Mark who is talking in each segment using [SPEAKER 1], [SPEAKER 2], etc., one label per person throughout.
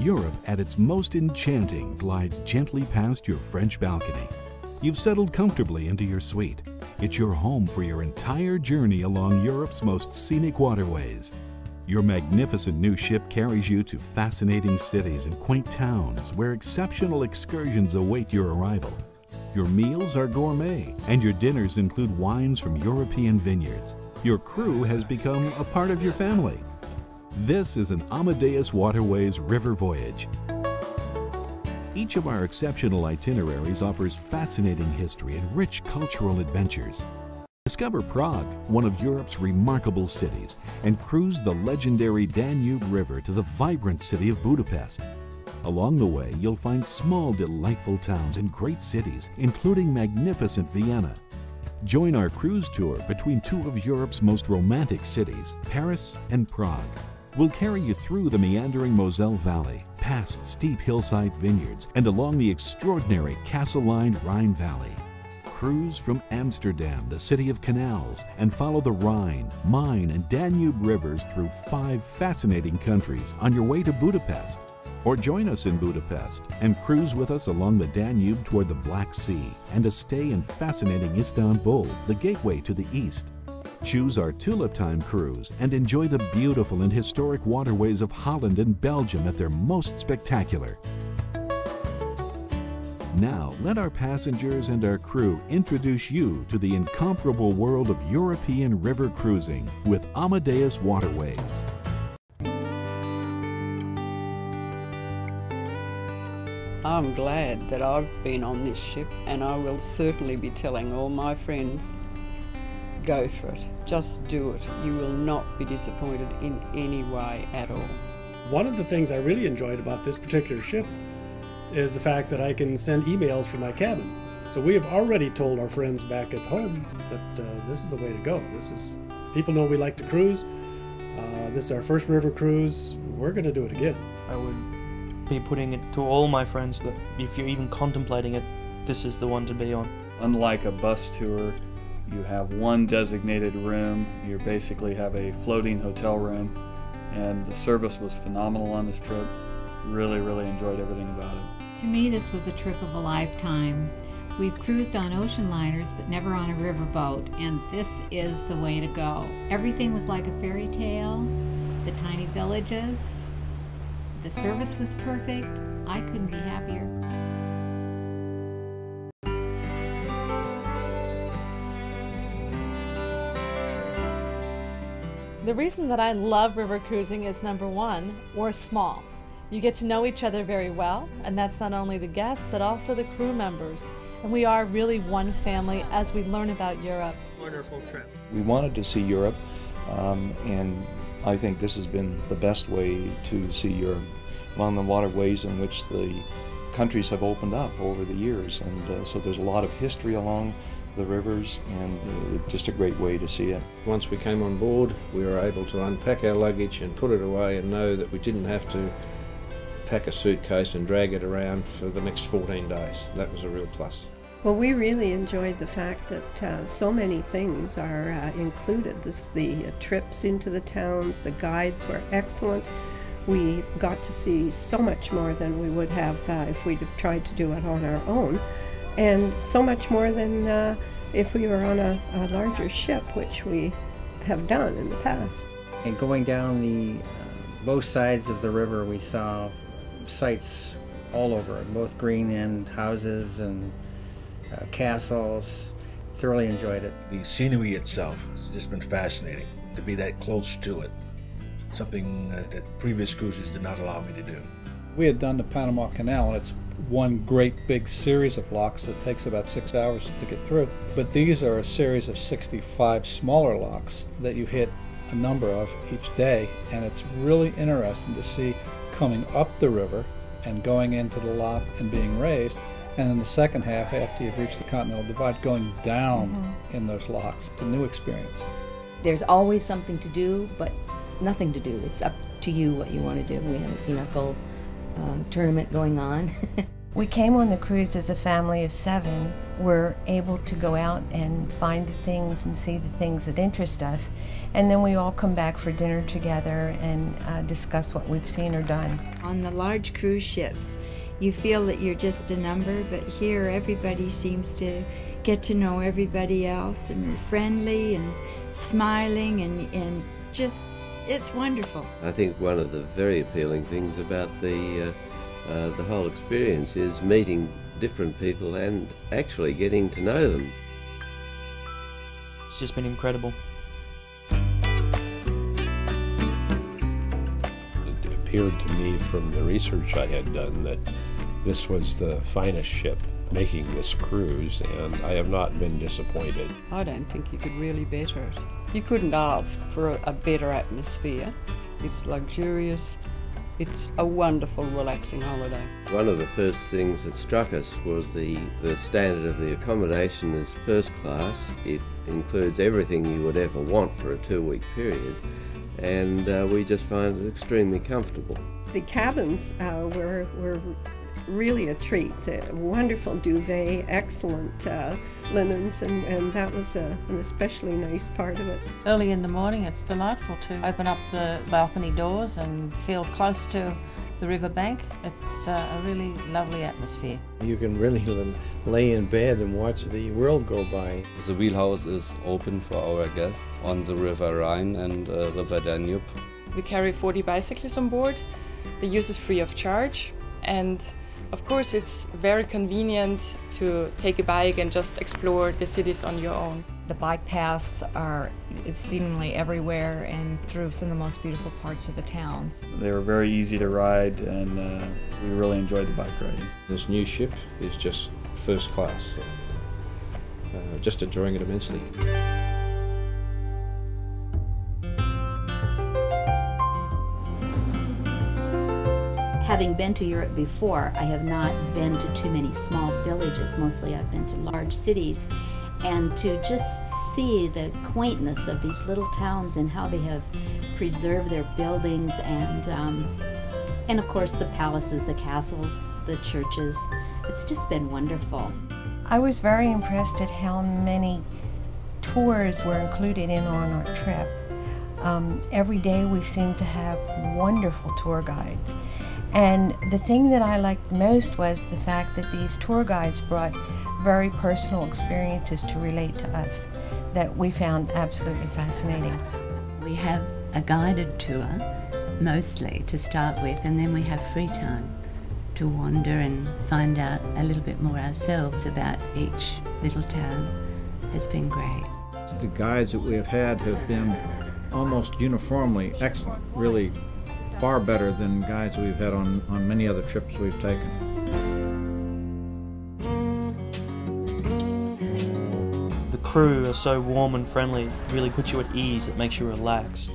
[SPEAKER 1] Europe at its most enchanting glides gently past your French balcony. You've settled comfortably into your suite. It's your home for your entire journey along Europe's most scenic waterways. Your magnificent new ship carries you to fascinating cities and quaint towns where exceptional excursions await your arrival. Your meals are gourmet, and your dinners include wines from European vineyards. Your crew has become a part of your family. This is an Amadeus Waterways river voyage. Each of our exceptional itineraries offers fascinating history and rich cultural adventures. Discover Prague, one of Europe's remarkable cities, and cruise the legendary Danube River to the vibrant city of Budapest. Along the way, you'll find small, delightful towns and great cities, including magnificent Vienna. Join our cruise tour between two of Europe's most romantic cities, Paris and Prague. We'll carry you through the meandering Moselle Valley, past steep hillside vineyards, and along the extraordinary castle-lined Rhine Valley. Cruise from Amsterdam, the city of canals, and follow the Rhine, Main, and Danube rivers through 5 fascinating countries on your way to Budapest. Or join us in Budapest and cruise with us along the Danube toward the Black Sea and a stay in fascinating Istanbul, the gateway to the east. Choose our Tulip Time cruise and enjoy the beautiful and historic waterways of Holland and Belgium at their most spectacular. Now, let our passengers and our crew introduce you to the incomparable world of European river cruising with Amadeus Waterways.
[SPEAKER 2] I'm glad that I've been on this ship, and I will certainly be telling all my friends, go for it. Just do it. You will not be disappointed in any way at all.
[SPEAKER 3] One of the things I really enjoyed about this particular ship is the fact that I can send emails from my cabin. So we have already told our friends back at home that this is the way to go. People know we like to cruise. This is our first river cruise. We're going to do it again.
[SPEAKER 4] I would be putting it to all my friends that if you're even contemplating it, this is the one to be on.
[SPEAKER 5] Unlike a bus tour, you have one designated room. You basically have a floating hotel room, and the service was phenomenal on this trip. Really enjoyed everything about it.
[SPEAKER 6] To me, this was a trip of a lifetime. We've cruised on ocean liners, but never on a riverboat, and this is the way to go. Everything was like a fairy tale, the tiny villages, the service was perfect. I couldn't be happier.
[SPEAKER 7] The reason that I love river cruising is, number one, we're small. You get to know each other very well, and that's not only the guests, but also the crew members. And we are really one family as we learn about Europe.
[SPEAKER 3] Wonderful trip.
[SPEAKER 8] We wanted to see Europe, and I think this has been the best way to see Europe, along the waterways in which the countries have opened up over the years. And so there's a lot of history along the rivers, and just a great way to see it.
[SPEAKER 9] Once we came on board, we were able to unpack our luggage and put it away and know that we didn't have to pack a suitcase and drag it around for the next 14 days. That was a real plus.
[SPEAKER 10] Well, we really enjoyed the fact that so many things are included. The trips into the towns, the guides were excellent. We got to see so much more than we would have if we'd have tried to do it on our own, and so much more than if we were on a larger ship, which we have done in the past.
[SPEAKER 11] And going down both sides of the river, we saw sights all over, both green and houses and castles. Thoroughly enjoyed it.
[SPEAKER 12] The scenery itself has just been fascinating, to be that close to it. Something that previous cruises did not allow me to do.
[SPEAKER 13] We had done the Panama Canal, and it's one great big series of locks that takes about 6 hours to get through. But these are a series of 65 smaller locks that you hit a number of each day, and it's really interesting to see coming up the river and going into the lock and being raised, and in the second half, after you've reached the Continental Divide, going down in those locks. It's a new experience.
[SPEAKER 14] There's always something to do, but nothing to do. It's up to you what you want to do. We have a pinochle tournament going on.
[SPEAKER 15] We came on the cruise as a family of 7. We're able to go out and find the things and see the things that interest us, and then we all come back for dinner together and discuss what we've seen or done.
[SPEAKER 16] On the large cruise ships, you feel that you're just a number, but here everybody seems to get to know everybody else, and you're friendly and smiling and just, it's wonderful.
[SPEAKER 17] I think one of the very appealing things about the whole experience is meeting different people and actually getting to know them.
[SPEAKER 4] It's just been incredible.
[SPEAKER 18] It appeared to me from the research I had done that this was the finest ship making this cruise, and I have not been disappointed.
[SPEAKER 2] I don't think you could really better it. You couldn't ask for a better atmosphere. It's luxurious. It's a wonderful, relaxing holiday.
[SPEAKER 17] One of the first things that struck us was the standard of the accommodation is first class. It includes everything you would ever want for a 2-week period, and we just find it extremely comfortable.
[SPEAKER 10] The cabins were really a treat. A wonderful duvet, excellent linens, and that was an especially nice part of it.
[SPEAKER 19] Early in the morning, it's delightful to open up the balcony doors and feel close to the riverbank. It's a really lovely atmosphere.
[SPEAKER 20] You can really lay in bed and watch the world go by.
[SPEAKER 21] The wheelhouse is open for our guests on the River Rhine and River Danube.
[SPEAKER 22] We carry 40 bicycles on board. The use is free of charge, and of course it's very convenient to take a bike and just explore the cities on your own.
[SPEAKER 23] The bike paths are seemingly everywhere and through some of the most beautiful parts of the towns.
[SPEAKER 5] They were very easy to ride, and we really enjoyed the bike riding.
[SPEAKER 9] This new ship is just first class. Just enjoying it immensely.
[SPEAKER 24] Having been to Europe before, I have not been to too many small villages. Mostly I've been to large cities. And to just see the quaintness of these little towns and how they have preserved their buildings and of course the palaces, the castles, the churches. It's just been wonderful.
[SPEAKER 15] I was very impressed at how many tours were included in on our trip. Every day we seemed to have wonderful tour guides. And the thing that I liked most was the fact that these tour guides brought very personal experiences to relate to us that we found absolutely fascinating.
[SPEAKER 25] We have a guided tour, mostly, to start with, and then we have free time to wander and find out a little bit more ourselves about each little town. Has been great.
[SPEAKER 26] The guides that we have had been almost uniformly excellent, really far better than guides we've had on many other trips we've taken.
[SPEAKER 4] The crew are so warm and friendly, it really puts you at ease, it makes you relax.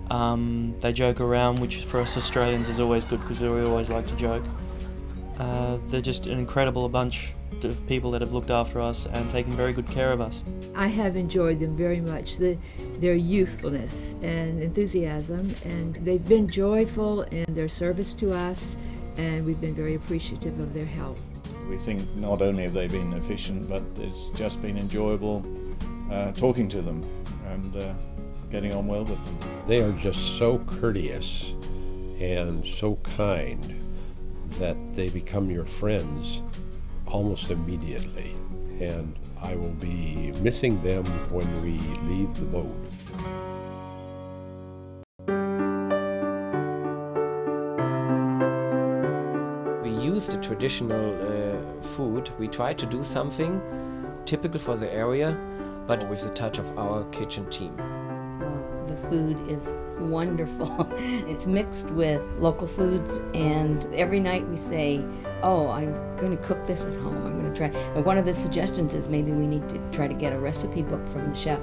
[SPEAKER 4] They joke around, which for us Australians is always good because we always like to joke. They're just an incredible bunch of people that have looked after us and taken very good care of us.
[SPEAKER 27] I have enjoyed them very much, their youthfulness and enthusiasm, and they've been joyful in their service to us, and we've been very appreciative of their help.
[SPEAKER 13] We think not only have they been efficient, but it's just been enjoyable talking to them and getting on well with them.
[SPEAKER 18] They are just so courteous and so kind that they become your friends almost immediately, and I will be missing them when we leave the boat.
[SPEAKER 28] We use the traditional food. We try to do something typical for the area, but with the touch of our kitchen team.
[SPEAKER 14] The food is wonderful. It's mixed with local foods, and every night we say, oh, I'm going to cook this at home. I'm going to try. And one of the suggestions is maybe we need to try to get a recipe book from the chef.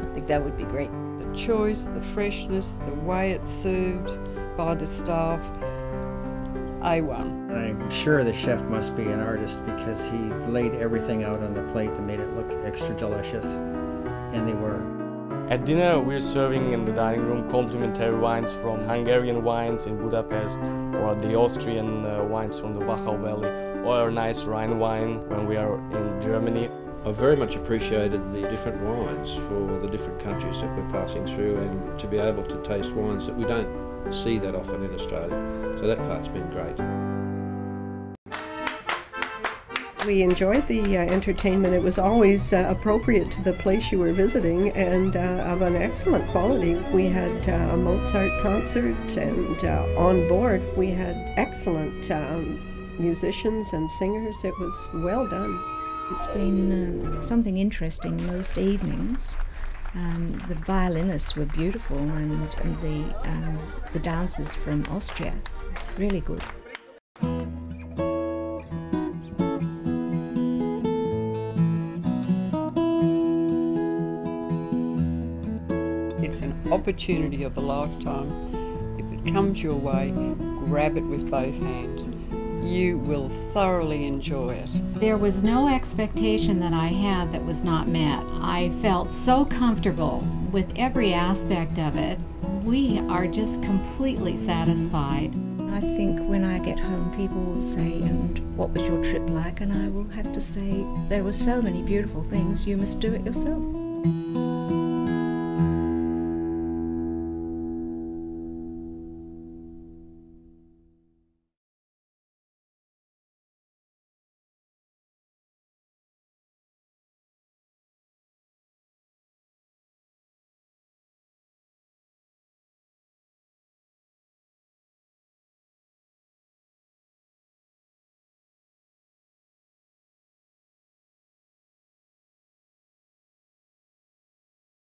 [SPEAKER 14] I think that would be great.
[SPEAKER 2] The choice, the freshness, the way it's served by the staff, A1.
[SPEAKER 11] I'm sure the chef must be an artist because he laid everything out on the plate and made it look extra delicious, and they were.
[SPEAKER 1] At dinner, we're serving in the dining room complimentary wines from Hungarian wines in Budapest, or the Austrian wines from the Wachau Valley, or a nice Rhine wine when we are in Germany.
[SPEAKER 9] I've very much appreciated the different wines for the different countries that we're passing through, and to be able to taste wines that we don't see that often in Australia. So that part's been great.
[SPEAKER 10] We enjoyed the entertainment. It was always appropriate to the place you were visiting and of an excellent quality. We had a Mozart concert, and on board we had excellent musicians and singers. It was well done.
[SPEAKER 23] It's been something interesting most evenings. The violinists were beautiful, and the dancers from Austria, really good.
[SPEAKER 2] It's an opportunity of a lifetime. If it comes your way, grab it with both hands. You will thoroughly enjoy it.
[SPEAKER 3] There was no expectation that I had that was not met. I felt so comfortable with every aspect of it. We are just completely satisfied.
[SPEAKER 23] I think when I get home, people will say, "And what was your trip like?" And I will have to say, "There were so many beautiful things, you must do it yourself."